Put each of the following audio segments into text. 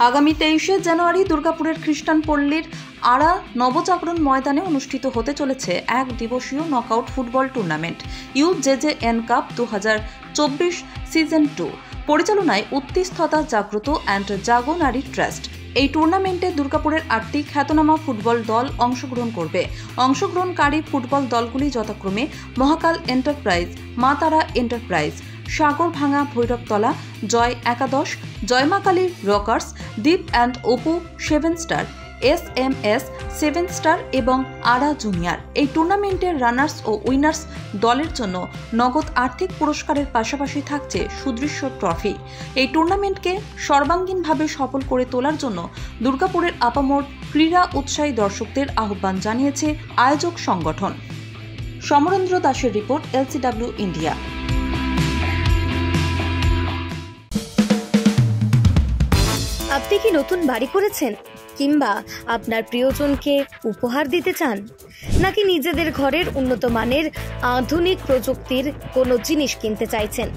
আগামী 23শে জানুয়ারি দুর্গাপুরের খ্রিস্টান পল্লীর আড়া নবজাগরণ ময়দানে অনুষ্ঠিত হতে চলেছে এক দিবসীয় knockout football tournament UJJN cup 2024 season 2 পরিচালনায় উত্তিস্থতা জাগ্রত অ্যান্ড জাগো নারী ট্রাস্ট। এই টুর্নামেন্টে দুর্গাপুরের 8টি খ্যাতনামা ফুটবল দল অংশগ্রহণ করবে। অংশগ্রহণকারী ফুটবল দলগুলি যথাক্রমে মহাকাল এন্টারপ্রাইজ, মা তারা enterprise, সাগরভাঙা Bhairabtala, Joy Ekadash, Joyma Kali rockers, Deep and Apu 7 star, SMS 7 star এবং আড়া জুনিয়র। এই টুর্নামেন্টের রানার্স ও উইনার্স দলের জন্য নগদ আর্থিক পুরস্কারের পাশাপাশি থাকছে সুদৃশ্য ট্রফি। এই টুর্নামেন্টকে সর্বাঙ্গীনভাবে সফল করে তোলার জন্য দুর্গাপুরের আপামর ক্রীড়া উৎসাহী দর্শকদের আহ্বান জানিয়েছে আয়োজক সংগঠন। সমরেন্দ্র দাসের রিপোর্ট, LCW ইন্ডিয়া। আপনি কি নতুন বাড়ি করেছেন কিংবা আপনার প্রিয়জনকে উপহার দিতে চান, নাকি নিজেদের ঘরের উন্নত মানের আধুনিক প্রযুক্তির কোনো জিনিস কিনতে চাইছেন?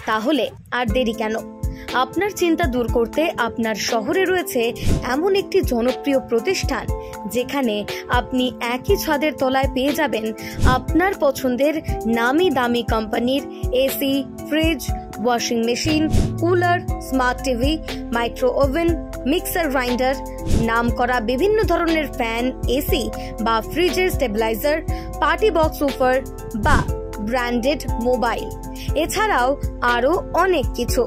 তাহলে আর দেরি কেন? আপনার চিন্তা দূর করতে আপনার শহরে রয়েছে এমন একটি জনপ্রিয় প্রতিষ্ঠান যেখানে আপনি একই ছাদের তলায় পেয়ে যাবেন আপনার পছন্দের নামি দামি কোম্পানির AC, fridge, washing machine, cooler, smart TV, micro oven, mixer grinder, নাম করা বিভিন্ন ধরনের ফ্যান, এসি বা ফ্রিজের স্টেবিলাইজার, পার্টি বক্স সুপার বা ব্র্যান্ডেড মোবাইল, এছাড়াও আরো অনেক কিছু।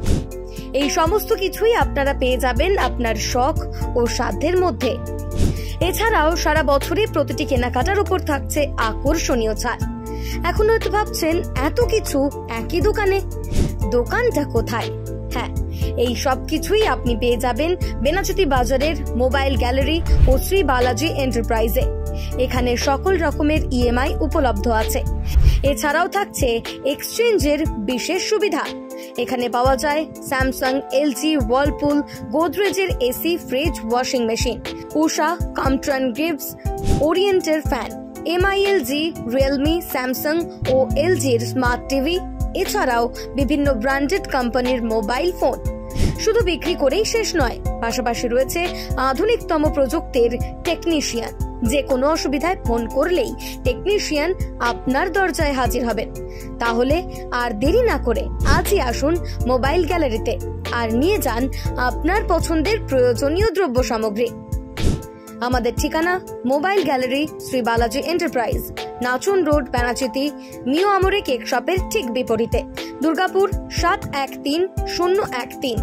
এই সমস্ত কিছুই আপনারা পেয়ে যাবেন আপনার শখ ও সাধ্যের মধ্যে। এছাড়াও সারা বছরই প্রতিটি কেনাকাটার উপর থাকছে আকর্ষণীয় ছাড়। এখন হয়তো ভাবছেন এত কিছু একই দোকানে, দোকানটা কোথায়? হ্যাঁ, এই সব কিছুই আপনি পেয়ে যাবেন বেনাচুতি বাজারের মোবাইল গ্যালারি ও শ্রী বালাজি এন্টারপ্রাইজে। এখানে সকল রকমের EMI উপলব্ধ আছে। এছাড়াও থাকছে এক্সচেঞ্জের বিশেষ সুবিধা। এখানে পাওয়া যায় স্যামসাং, LG, ওয়ার্লপুল, গোদরেজের AC, fridge, washing machine, Usha, Crompton Greaves, ওরিয়েন্টের ফ্যান, MILG, রিয়েলমি, স্যামসাং ও LGর স্মার্ট টিভি, এছাড়াও বিভিন্ন ব্র্যান্ডেড কোম্পানির মোবাইল ফোন। শুধু বিক্রি করেই শেষ নয়, পাশাপাশি রয়েছে আধুনিকতম প্রযুক্তির টেকনিশিয়ান। যে কোনো অসুবিধায় ফোন করলেই টেকনিশিয়ান আপনার দরজায় হাজির হবেন। তাহলে আর দেরি না করে আজই আসুন মোবাইল গ্যালারিতে আর নিয়ে যান আপনার পছন্দের প্রয়োজনীয় দ্রব্য সামগ্রী। আমাদের ঠিকানা mobile gallery, Shri Balaji enterprise, Nachan road, Benachity, Mio Amore cake শপের ঠিক বিপরীতে, দুর্গাপুর 713013।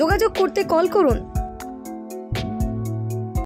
যোগাযোগ করতে কল করুন